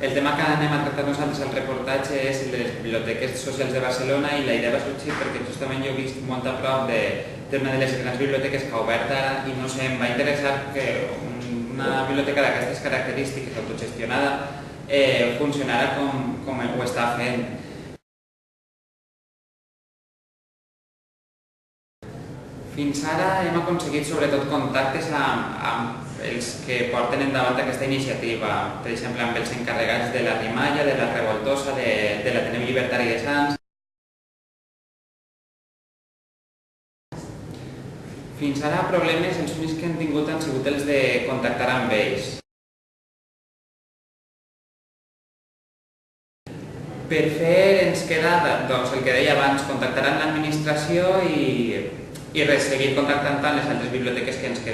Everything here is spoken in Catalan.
El tema que anem a tractar nosaltres al reportatge és les biblioteques socials de Barcelona i la idea va sorgir perquè justament jo he vist molt a prop d'una de les grans biblioteques que ha obert ara i no sé, em va interessar que una biblioteca d'aquestes característiques autogestionada funcionara com ho està fent. Fins ara hem aconseguit sobretot contactes amb els que porten endavant aquesta iniciativa, per exemple amb els encarregats de la Rimalla, de la Revoltosa, de l'Ateneu Llibertari de Sants. Fins ara problemes els únics que hem tingut han sigut els de contactar amb ells. Per fer ens queda, doncs, el que deia abans, contactar amb l'administració i seguir contactant amb les altres biblioteques que ens queden.